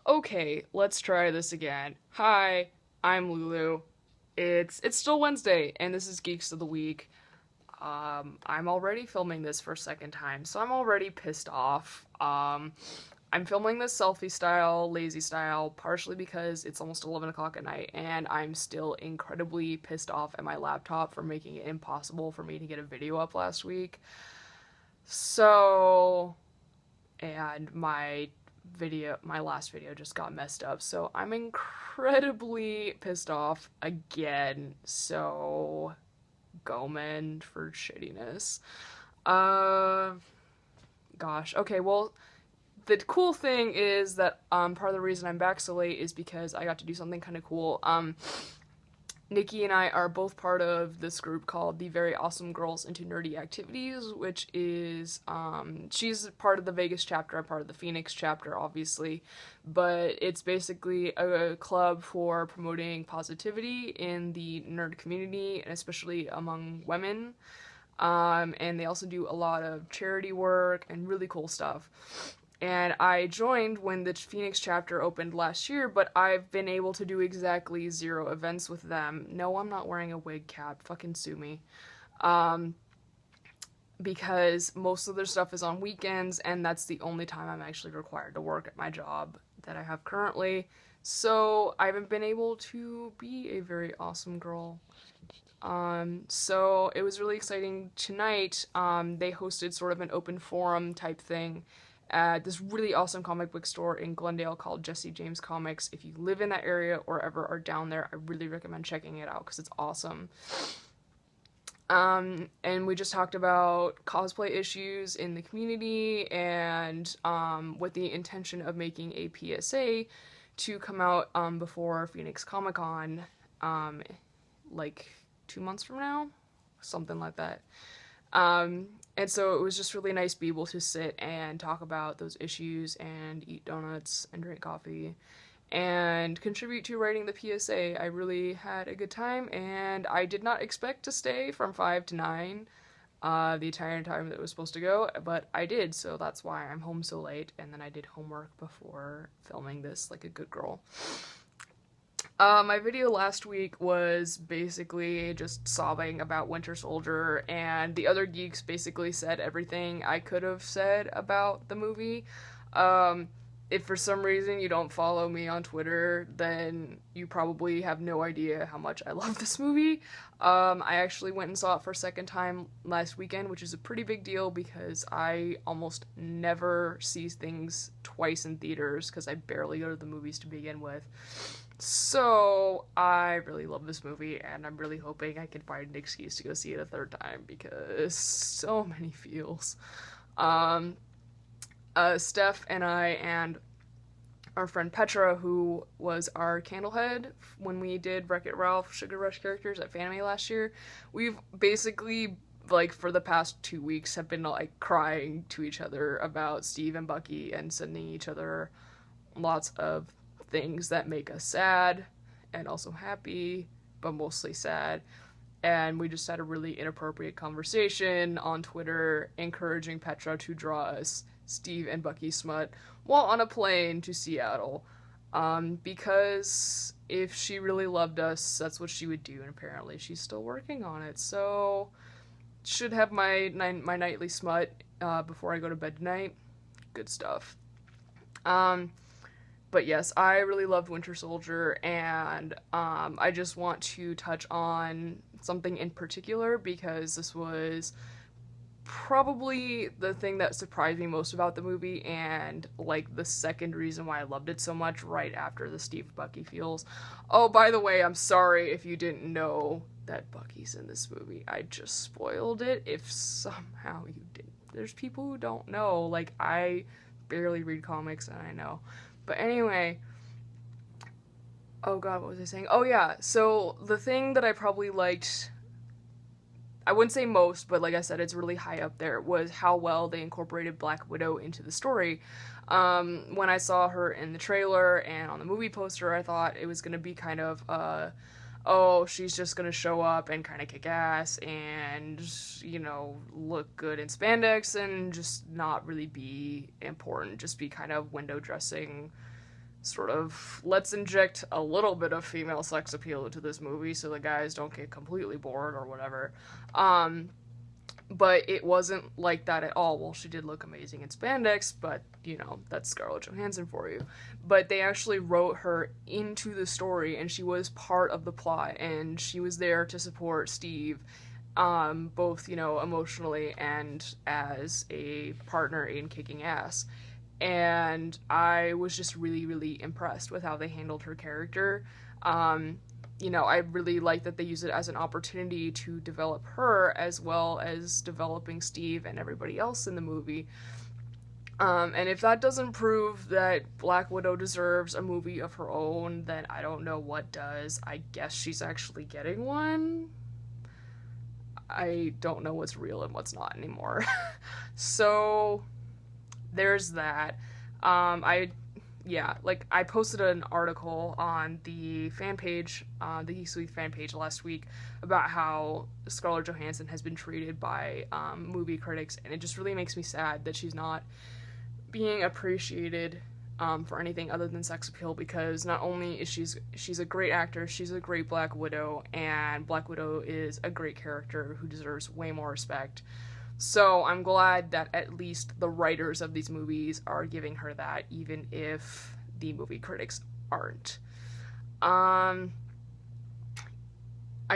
Okay, let's try this again. Hi, I'm Lulu. It's still Wednesday, and this is Geeks of the Week. I'm already filming this for a second time, so I'm already pissed off. I'm filming this selfie style, lazy style, partially because it's almost 11 o'clock at night, and I'm still incredibly pissed off at my laptop for making it impossible for me to get a video up last week. So, and my last video just got messed up, so I'm incredibly pissed off again. So, go men for shittiness. Uh, Gosh. Okay, well, the cool thing is that part of the reason I'm back so late is because I got to do something kind of cool. Nikki and I are both part of this group called the Very Awesome Girls Into Nerdy Activities, which is, she's part of the Vegas chapter, I'm part of the Phoenix chapter, obviously, but it's basically a club for promoting positivity in the nerd community, and especially among women. And they also do a lot of charity work and really cool stuff. And I joined when the Phoenix chapter opened last year, but I've been able to do exactly 0 events with them. No, I'm not wearing a wig cap. Fucking sue me. Um, because most of their stuff is on weekends, and that's the only time I'm actually required to work at my job that I have currently. So I haven't been able to be a very awesome girl. So it was really exciting tonight. They hosted sort of an open forum type thing at this really awesome comic book store in Glendale called Jesse James Comics. If you live in that area or ever are down there, I really recommend checking it out because it's awesome. And we just talked about cosplay issues in the community and with the intention of making a PSA to come out before Phoenix Comic Con, like 2 months from now, something like that. And so it was just really nice to be able to sit and talk about those issues and eat donuts and drink coffee and contribute to writing the PSA. I really had a good time, and I did not expect to stay from 5 to 9 the entire time that it was supposed to go, but I did, so that's why I'm home so late, and then I did homework before filming this like a good girl. My video last week was basically just sobbing about Winter Soldier, and the other geeks basically said everything I could have said about the movie. If for some reason you don't follow me on Twitter, then you probably have no idea how much I love this movie. I actually went and saw it for a second time last weekend, which is a pretty big deal because I almost never see things twice in theaters because I barely go to the movies to begin with. So, I really love this movie, and I'm really hoping I can find an excuse to go see it a third time, because so many feels. Um, Steph and I and our friend Petra, who was our candlehead when we did Wreck-It Ralph Sugar Rush characters at Fanime last year, we've basically, like, for the past 2 weeks have been, like, crying to each other about Steve and Bucky and sending each other lots of things that make us sad and also happy, but mostly sad. And we just had a really inappropriate conversation on Twitter encouraging Petra to draw us Steve and Bucky smut while on a plane to Seattle. Because if she really loved us, that's what she would do, and apparently she's still working on it. So, should have my nightly smut before I go to bed tonight. Good stuff. But yes, I really loved Winter Soldier, and I just want to touch on something in particular because this was probably the thing that surprised me most about the movie, and like the second reason why I loved it so much right after the Steve Bucky feels. Oh, by the way, I'm sorry if you didn't know that Bucky's in this movie. I just spoiled it if somehow you didn't. There's people who don't know. Like, I barely read comics, and I know. But anyway, oh god, what was I saying? Oh yeah, so the thing that I probably liked, I wouldn't say most, but like I said, it's really high up there, was how well they incorporated Black Widow into the story. When I saw her in the trailer and on the movie poster, I thought it was gonna be kind of, oh, she's just gonna show up and kind of kick ass and, you know, look good in spandex and just not really be important, just be kind of window dressing sort of, let's inject a little bit of female sex appeal into this movie so the guys don't get completely bored or whatever. But it wasn't like that at all. Well, she did look amazing in spandex, but, you know, that's Scarlett Johansson for you. But they actually wrote her into the story, and she was part of the plot, and she was there to support Steve, both, you know, emotionally and as a partner in kicking ass. And I was just really, really impressed with how they handled her character. You know, I really like that they use it as an opportunity to develop her as well as developing Steve and everybody else in the movie. And if that doesn't prove that Black Widow deserves a movie of her own, then I don't know what does. I guess she's actually getting one. I don't know what's real and what's not anymore. So, there's that. I posted an article on the fan page, the Geeks Week fan page last week, about how Scarlett Johansson has been treated by movie critics, and it just really makes me sad that she's not being appreciated for anything other than sex appeal, because not only is she's a great actor, she's a great Black Widow, and Black Widow is a great character who deserves way more respect. So I'm glad that at least the writers of these movies are giving her that, even if the movie critics aren't. I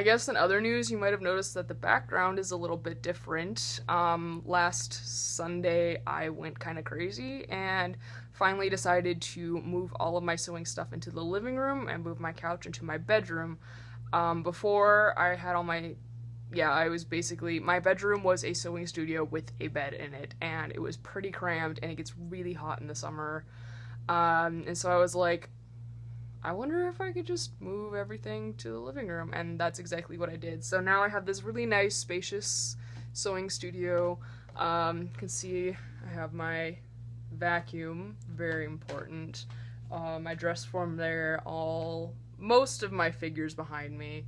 guess in other news, you might have noticed that the background is a little bit different. Last Sunday, I went kind of crazy and finally decided to move all of my sewing stuff into the living room and move my couch into my bedroom. Before, I had all my... I was basically, my bedroom was a sewing studio with a bed in it, and it was pretty crammed, and it gets really hot in the summer, and so I was like, I wonder if I could just move everything to the living room, and that's exactly what I did. So now I have this really nice, spacious sewing studio. You can see I have my vacuum, very important, my dress form there, most of my figures behind me.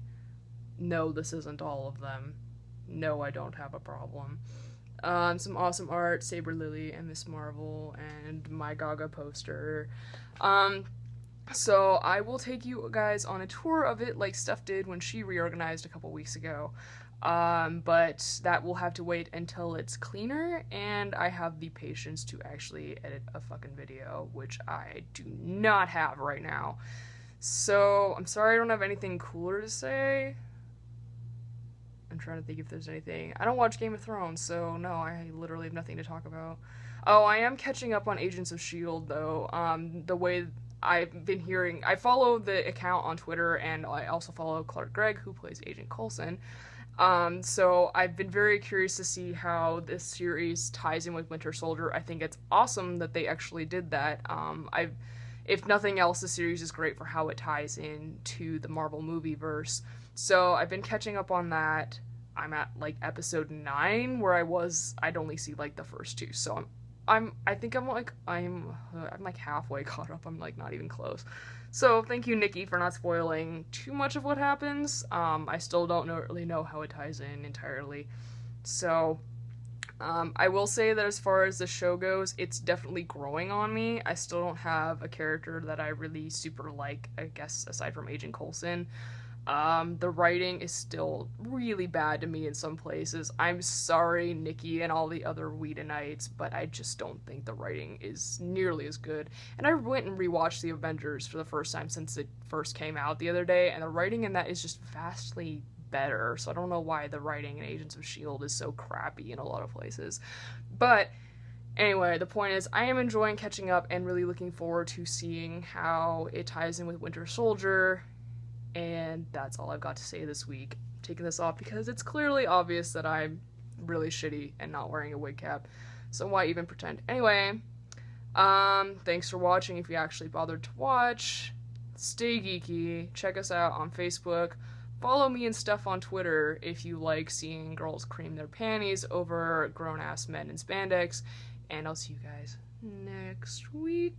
No, this isn't all of them. No, I don't have a problem. Some awesome art, Saber Lily and Miss Marvel, and my Gaga poster. So I will take you guys on a tour of it like Steph did when she reorganized a couple weeks ago. But that will have to wait until it's cleaner, and I have the patience to actually edit a fucking video, which I do not have right now. So, I'm sorry I don't have anything cooler to say. I'm trying to think if there's anything. I don't watch Game of Thrones, so no, I literally have nothing to talk about. Oh, I am catching up on Agents of S.H.I.E.L.D., though. The way I've been hearing... I follow the account on Twitter, and I also follow Clark Gregg, who plays Agent Coulson. So I've been very curious to see how this series ties in with Winter Soldier. I think it's awesome that they actually did that. If nothing else, the series is great for how it ties in to the Marvel movieverse. So I've been catching up on that. I'm at like episode 9, where I'd only see like the first 2. So I'm like halfway caught up. I'm like not even close. So thank you, Nikki, for not spoiling too much of what happens. I still don't really know how it ties in entirely. So I will say that as far as the show goes, it's definitely growing on me. I still don't have a character that I really super like, I guess, aside from Agent Coulson. The writing is still really bad to me in some places. I'm sorry, Nikki and all the other Whedonites, but I just don't think the writing is nearly as good. And I went and rewatched The Avengers for the first time since it first came out the other day, and the writing in that is just vastly better, so I don't know why the writing in Agents of S.H.I.E.L.D. is so crappy in a lot of places. But anyway, the point is, I am enjoying catching up and really looking forward to seeing how it ties in with Winter Soldier. And that's all I've got to say this week. I'm taking this off because it's clearly obvious that I'm really shitty and not wearing a wig cap. So why even pretend? Anyway, thanks for watching if you actually bothered to watch. Stay geeky. Check us out on Facebook. Follow me and Steph on Twitter if you like seeing girls cream their panties over grown-ass men in spandex. And I'll see you guys next week.